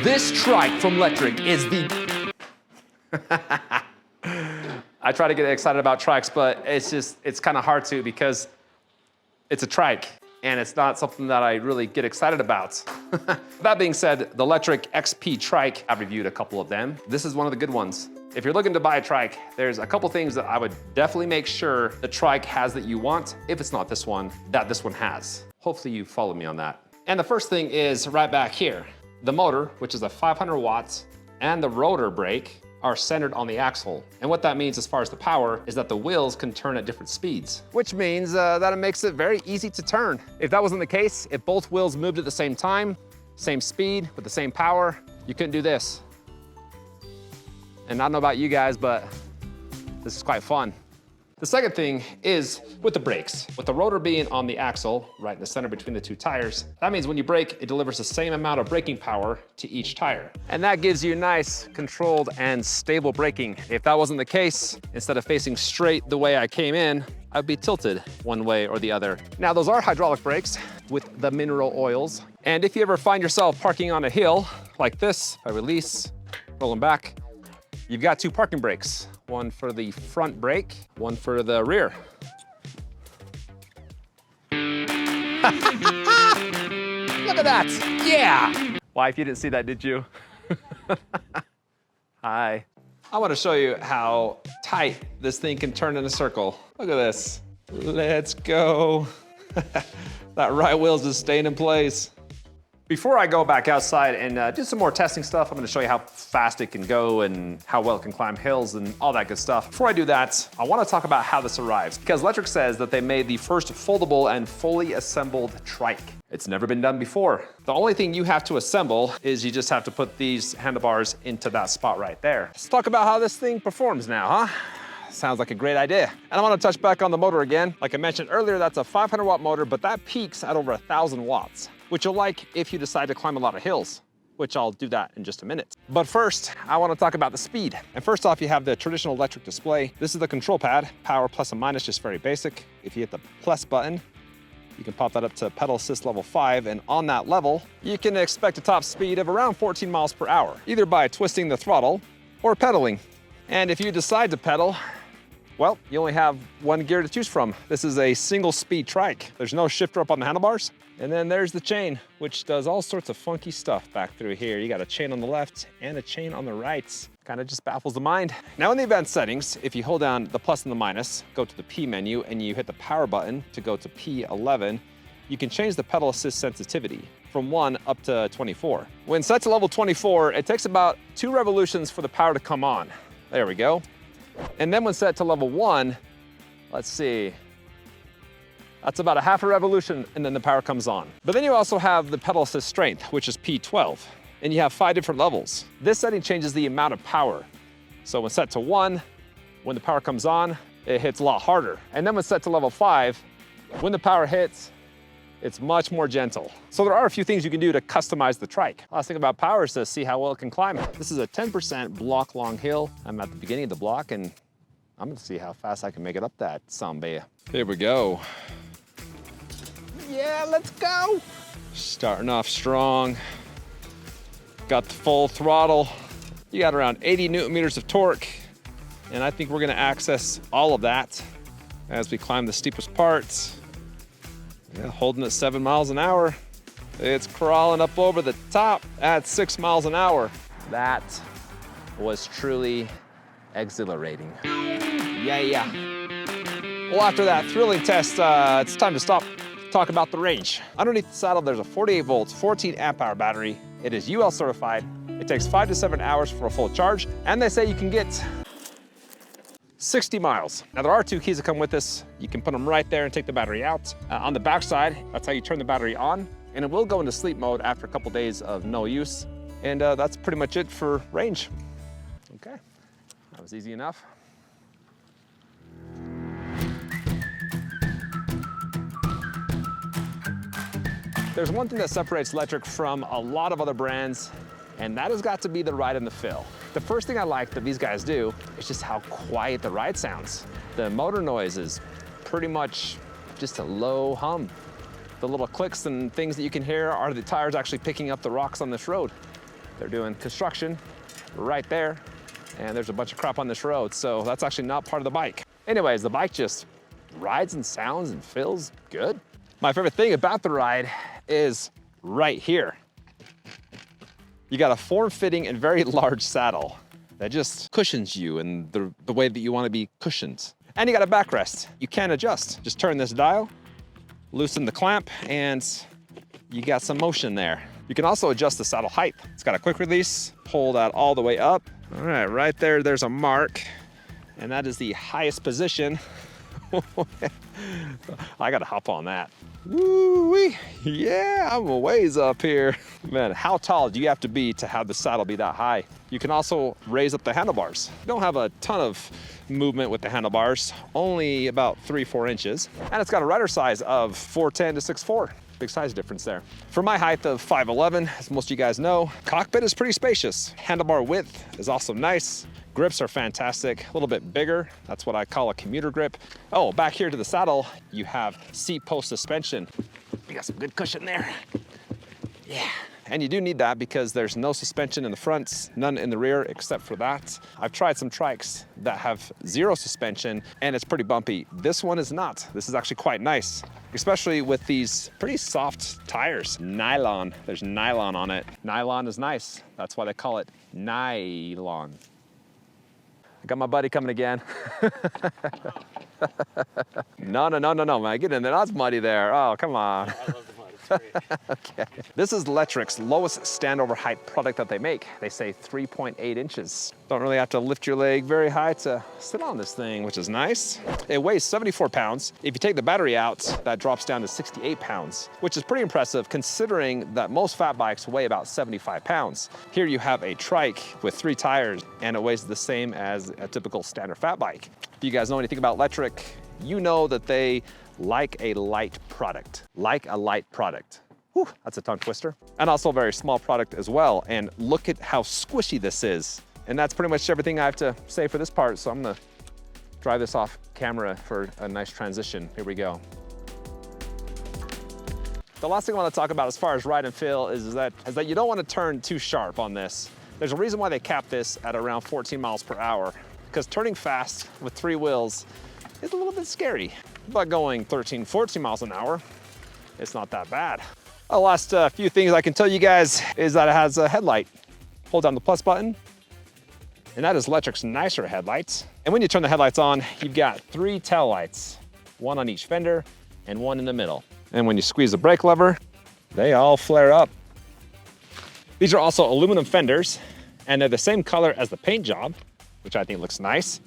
This trike from Lectric is the... I try to get excited about trikes, but it's kind of hard to because it's a trike and it's not something that I really get excited about. That being said, the Lectric XP Trike, I've reviewed a couple of them. This is one of the good ones. If you're looking to buy a trike, there's a couple things that I would definitely make sure the trike has that you want, if it's not this one, that this one has. Hopefully you follow me on that. And the first thing is right back here. The motor, which is a 500 watts, and the rotor brake are centered on the axle. And what that means as far as the power is that the wheels can turn at different speeds, which means that it makes it very easy to turn. If that wasn't the case, if both wheels moved at the same time, same speed, with the same power, you couldn't do this. And I don't know about you guys, but this is quite fun. The second thing is with the brakes. With the rotor being on the axle, right in the center between the two tires, that means when you brake, it delivers the same amount of braking power to each tire. And that gives you nice, controlled, and stable braking. If that wasn't the case, instead of facing straight the way I came in, I'd be tilted one way or the other. Now, those are hydraulic brakes with the mineral oils. And if you ever find yourself parking on a hill like this, if I release, roll them back, you've got two parking brakes. One for the front brake, one for the rear. Look at that, yeah! Wife, you didn't see that, did you? Hi. I want to show you how tight this thing can turn in a circle. Look at this. Let's go. That right wheel's just staying in place. Before I go back outside and do some more testing stuff, I'm gonna show you how fast it can go and how well it can climb hills and all that good stuff. Before I do that, I wanna talk about how this arrives, because Lectric says that they made the first foldable and fully assembled trike. It's never been done before. The only thing you have to assemble is you just have to put these handlebars into that spot right there. Let's talk about how this thing performs now, huh? Sounds like a great idea. And I want to touch back on the motor again. Like I mentioned earlier, that's a 500 watt motor, but that peaks at over 1,000 watts, which you'll like if you decide to climb a lot of hills, which I'll do that in just a minute. But first, I want to talk about the speed. And first off, you have the traditional electric display. This is the control pad, power plus and minus, just very basic. If you hit the plus button, you can pop that up to pedal assist level 5, and on that level, you can expect a top speed of around 14 miles per hour, either by twisting the throttle or pedaling. And if you decide to pedal, well, you only have one gear to choose from. This is a single speed trike. There's no shifter up on the handlebars. And then there's the chain, which does all sorts of funky stuff back through here. You got a chain on the left and a chain on the right. Kind of just baffles the mind. Now in the advanced settings, if you hold down the plus and the minus, go to the P menu, and you hit the power button to go to P11, you can change the pedal assist sensitivity from 1 up to 24. When set to level 24, it takes about 2 revolutions for the power to come on. There we go. And then when set to level 1, let's see, that's about a half a revolution, and then the power comes on. But then you also have the pedal assist strength, which is P12, and you have 5 different levels. This setting changes the amount of power. So when set to 1, when the power comes on, it hits a lot harder. And then when set to level 5, when the power hits, it's much more gentle. So there are a few things you can do to customize the trike. Last thing about power is to see how well it can climb. This is a 10% block long hill. I'm at the beginning of the block, and I'm gonna see how fast I can make it up that samba. Here we go. Yeah, let's go. Starting off strong. Got the full throttle. You got around 80 Newton meters of torque, and I think we're gonna access all of that as we climb the steepest parts. Yeah, holding at 7 miles an hour. It's crawling up over the top at 6 miles an hour. That was truly exhilarating. Yeah. Well, after that thrilling test, it's time to stop, talk about the range. Underneath the saddle, there's a 48 volts, 14 amp hour battery. It is UL certified. It takes 5 to 7 hours for a full charge, and they say you can get 60 miles. Now there are 2 keys that come with this. You can put them right there and take the battery out. On the back side, that's how you turn the battery on, and it will go into sleep mode after a couple days of no use. And that's pretty much it for range. Okay, that was easy enough. There's one thing that separates Lectric from a lot of other brands, and that has got to be the ride and the feel. The first thing I like that these guys do is just how quiet the ride sounds. The motor noise is pretty much just a low hum. The little clicks and things that you can hear are the tires actually picking up the rocks on this road. They're doing construction right there, and there's a bunch of crap on this road, so that's actually not part of the bike. Anyways, the bike just rides and sounds and feels good. My favorite thing about the ride is right here. You got a form-fitting and very large saddle that just cushions you in the way that you want to be cushioned. And you got a backrest. You can adjust. Just turn this dial, loosen the clamp, and you got some motion there. You can also adjust the saddle height. It's got a quick release, pull that all the way up. All right, right there, there's a mark, and that is the highest position. I gotta hop on that. Woo-wee, yeah, I'm a ways up here. Man, how tall do you have to be to have the saddle be that high? You can also raise up the handlebars. You don't have a ton of movement with the handlebars, only about 3-4 inches. And it's got a rider size of 4'10" to 6'4". Big size difference there. For my height of 5'11", as most of you guys know, cockpit is pretty spacious. Handlebar width is also nice. Grips are fantastic, a little bit bigger. That's what I call a commuter grip. Oh, back here to the saddle, you have seat post suspension. You got some good cushion there. Yeah. And you do need that because there's no suspension in the front, none in the rear except for that. I've tried some trikes that have 0 suspension and it's pretty bumpy. This one is not. This is actually quite nice, especially with these pretty soft tires. Nylon, there's nylon on it. Nylon is nice. That's why they call it nylon. I got my buddy coming again. No, man, get in there. That's muddy there. Oh, come on. I love the mud. It's great. Okay. This is Lectric's lowest standover height product that they make. They say 3.8 inches. Don't really have to lift your leg very high to sit on this thing, which is nice. It weighs 74 pounds. If you take the battery out, that drops down to 68 pounds, which is pretty impressive considering that most fat bikes weigh about 75 pounds. Here you have a trike with 3 tires and it weighs the same as a typical standard fat bike. If you guys know anything about Lectric, you know that they like a light product. Like a light product. Whew, that's a tongue twister. And also a very small product as well. And look at how squishy this is. And that's pretty much everything I have to say for this part. So I'm gonna drive this off camera for a nice transition. Here we go. The last thing I want to talk about as far as ride and feel is that you don't want to turn too sharp on this. There's a reason why they cap this at around 14 miles per hour, because turning fast with 3 wheels is a little bit scary. But going 13, 14 miles an hour, it's not that bad. The last few things I can tell you guys is that it has a headlight. Hold down the plus button, and that is Lectric's nicer headlights. And when you turn the headlights on, you've got 3 tail lights, 1 on each fender and 1 in the middle. And when you squeeze the brake lever, they all flare up. These are also aluminum fenders, and they're the same color as the paint job, which I think looks nice.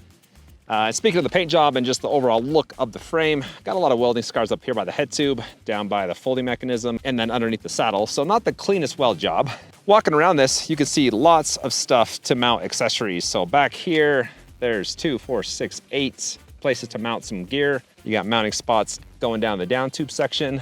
Speaking of the paint job and just the overall look of the frame, got a lot of welding scars up here by the head tube, down by the folding mechanism, and then underneath the saddle. So not the cleanest weld job. Walking around this, you can see lots of stuff to mount accessories. So back here, there's 2, 4, 6, 8 places to mount some gear. You got mounting spots going down the down tube section,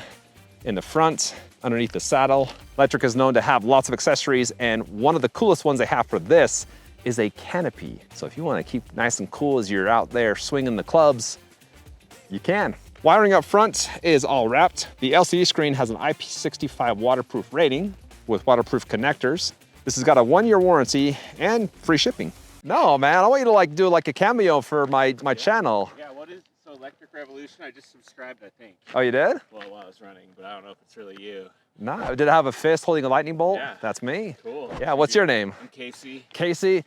in the front, underneath the saddle. Lectric is known to have lots of accessories, and one of the coolest ones they have for this is a canopy. So if you want to keep nice and cool as you're out there swinging the clubs, you can. Wiring up front is all wrapped. The LCD screen has an IP65 waterproof rating with waterproof connectors. This has got a 1-year warranty and free shipping. No, man, I want you to do like a cameo for my channel. Yeah, what is, so Electric Revolution, I just subscribed, I think. Oh, you did? Well, while I was running, but I don't know if it's really you. No, did it have a fist holding a lightning bolt? Yeah. That's me. Cool. Yeah, what's your name? I'm Casey. Casey.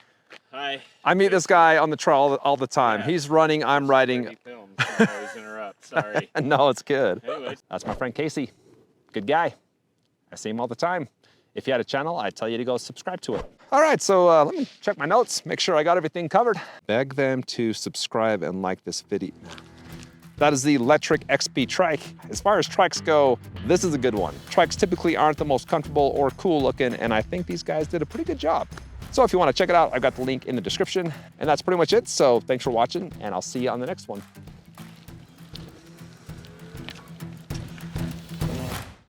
Hi. I meet this guy on the trail all the time. Yeah. He's running, I'm riding. Films. I always interrupt, sorry. No, it's good. Anyways. That's my friend Casey. Good guy. I see him all the time. If you had a channel, I'd tell you to go subscribe to it. All right, so let me check my notes, make sure I got everything covered. Beg them to subscribe and like this video. That is the Lectric XP Trike. As far as trikes go, this is a good one. Trikes typically aren't the most comfortable or cool looking, and I think these guys did a pretty good job. So if you want to check it out, I've got the link in the description, and that's pretty much it. So thanks for watching, and I'll see you on the next one.